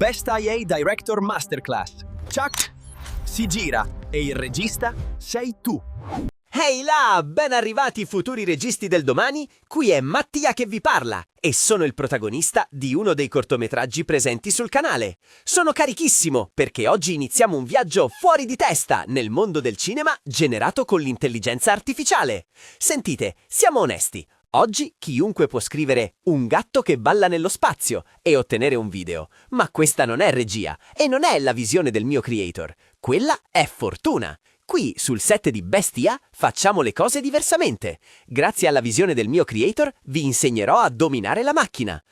Best IA Director Masterclass. Chuck si gira e il regista sei tu. Ehi là, ben arrivati futuri registi del domani, qui è Mattia che vi parla e sono il protagonista di uno dei cortometraggi presenti sul canale. Sono carichissimo perché oggi iniziamo un viaggio fuori di testa nel mondo del cinema generato con l'intelligenza artificiale. Sentite, siamo onesti. Oggi chiunque può scrivere un gatto che balla nello spazio e ottenere un video, ma questa non è regia e non è la visione del mio creator, quella è fortuna. Qui sul set di Bestia facciamo le cose diversamente. Grazie alla visione del mio creator vi insegnerò a dominare la macchina.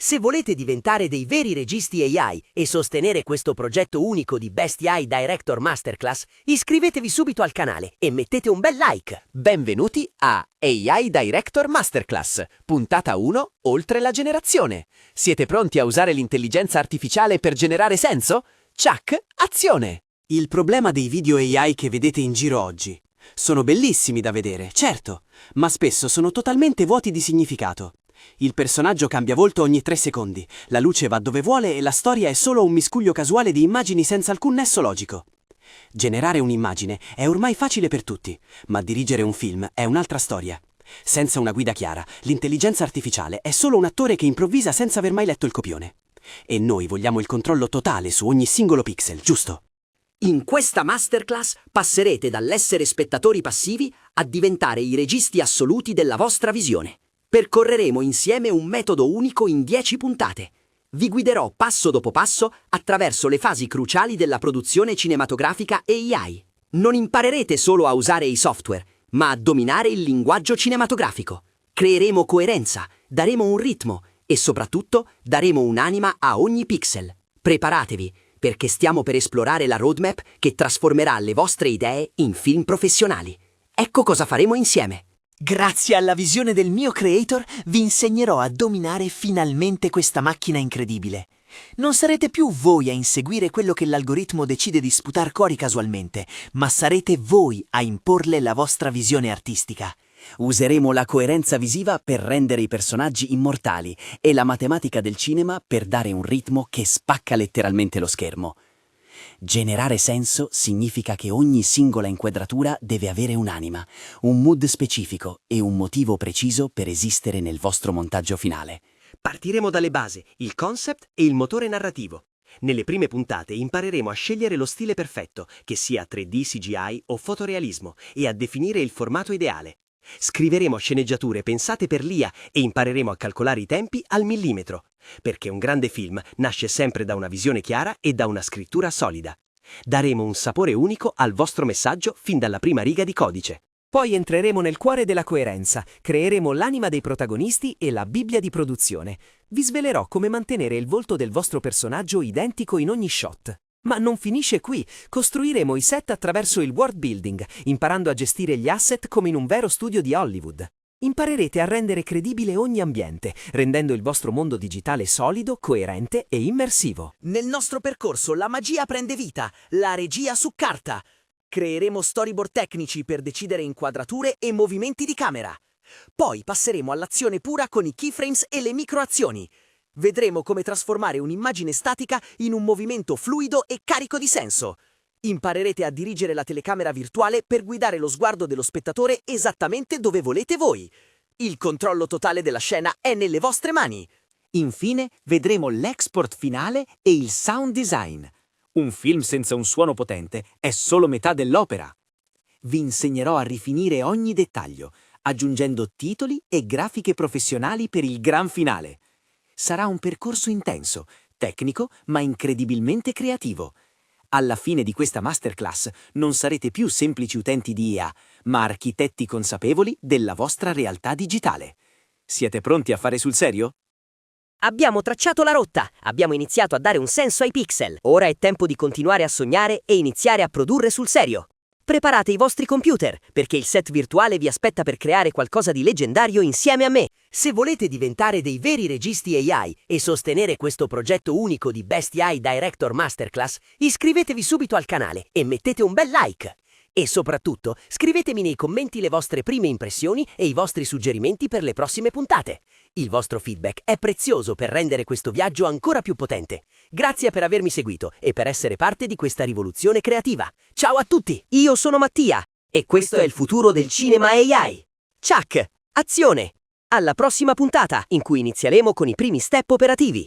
Se volete diventare dei veri registi AI e sostenere questo progetto unico di Best AI Director Masterclass, iscrivetevi subito al canale e mettete un bel like. Benvenuti a AI Director Masterclass, puntata 1, oltre la generazione. Siete pronti a usare l'intelligenza artificiale per generare senso? Chuck, azione! Il problema dei video AI che vedete in giro oggi. Sono bellissimi da vedere, certo, ma spesso sono totalmente vuoti di significato. Il personaggio cambia volto ogni 3 secondi, la luce va dove vuole e la storia è solo un miscuglio casuale di immagini senza alcun nesso logico. Generare un'immagine è ormai facile per tutti, ma dirigere un film è un'altra storia. Senza una guida chiara, l'intelligenza artificiale è solo un attore che improvvisa senza aver mai letto il copione. E noi vogliamo il controllo totale su ogni singolo pixel, giusto? In questa masterclass passerete dall'essere spettatori passivi a diventare i registi assoluti della vostra visione. Percorreremo insieme un metodo unico in 10 puntate. Vi guiderò passo dopo passo attraverso le fasi cruciali della produzione cinematografica AI. Non imparerete solo a usare i software, ma a dominare il linguaggio cinematografico. Creeremo coerenza, daremo un ritmo e soprattutto daremo un'anima a ogni pixel. Preparatevi, perché stiamo per esplorare la roadmap che trasformerà le vostre idee in film professionali. Ecco cosa faremo insieme. Grazie alla visione del mio creator vi insegnerò a dominare finalmente questa macchina incredibile. Non sarete più voi a inseguire quello che l'algoritmo decide di sputar fuori casualmente, ma sarete voi a imporle la vostra visione artistica. Useremo la coerenza visiva per rendere i personaggi immortali e la matematica del cinema per dare un ritmo che spacca letteralmente lo schermo. Generare senso significa che ogni singola inquadratura deve avere un'anima, un mood specifico e un motivo preciso per esistere nel vostro montaggio finale. Partiremo dalle basi, il concept e il motore narrativo. Nelle prime puntate impareremo a scegliere lo stile perfetto, che sia 3D, CGI o fotorealismo, e a definire il formato ideale. Scriveremo sceneggiature pensate per l'IA e impareremo a calcolare i tempi al millimetro, perché un grande film nasce sempre da una visione chiara e da una scrittura solida. Daremo un sapore unico al vostro messaggio fin dalla prima riga di codice. Poi entreremo nel cuore della coerenza, creeremo l'anima dei protagonisti e la Bibbia di produzione. Vi svelerò come mantenere il volto del vostro personaggio identico in ogni shot. Ma non finisce qui, costruiremo i set attraverso il world building, imparando a gestire gli asset come in un vero studio di Hollywood. Imparerete a rendere credibile ogni ambiente, rendendo il vostro mondo digitale solido, coerente e immersivo. Nel nostro percorso la magia prende vita, la regia su carta. Creeremo storyboard tecnici per decidere inquadrature e movimenti di camera. Poi passeremo all'azione pura con i keyframes e le microazioni. Vedremo come trasformare un'immagine statica in un movimento fluido e carico di senso. Imparerete a dirigere la telecamera virtuale per guidare lo sguardo dello spettatore esattamente dove volete voi. Il controllo totale della scena è nelle vostre mani. Infine, vedremo l'export finale e il sound design. Un film senza un suono potente è solo metà dell'opera. Vi insegnerò a rifinire ogni dettaglio, aggiungendo titoli e grafiche professionali per il gran finale. Sarà un percorso intenso, tecnico, ma incredibilmente creativo. Alla fine di questa masterclass non sarete più semplici utenti di IA, ma architetti consapevoli della vostra realtà digitale. Siete pronti a fare sul serio? Abbiamo tracciato la rotta, abbiamo iniziato a dare un senso ai pixel. Ora è tempo di continuare a sognare e iniziare a produrre sul serio. Preparate i vostri computer, perché il set virtuale vi aspetta per creare qualcosa di leggendario insieme a me. Se volete diventare dei veri registi AI e sostenere questo progetto unico di Best AI Director Masterclass, iscrivetevi subito al canale e mettete un bel like. E soprattutto, scrivetemi nei commenti le vostre prime impressioni e i vostri suggerimenti per le prossime puntate. Il vostro feedback è prezioso per rendere questo viaggio ancora più potente. Grazie per avermi seguito e per essere parte di questa rivoluzione creativa. Ciao a tutti, io sono Mattia e questo è il futuro del cinema AI. Chuck, azione! Alla prossima puntata, in cui inizieremo con i primi step operativi.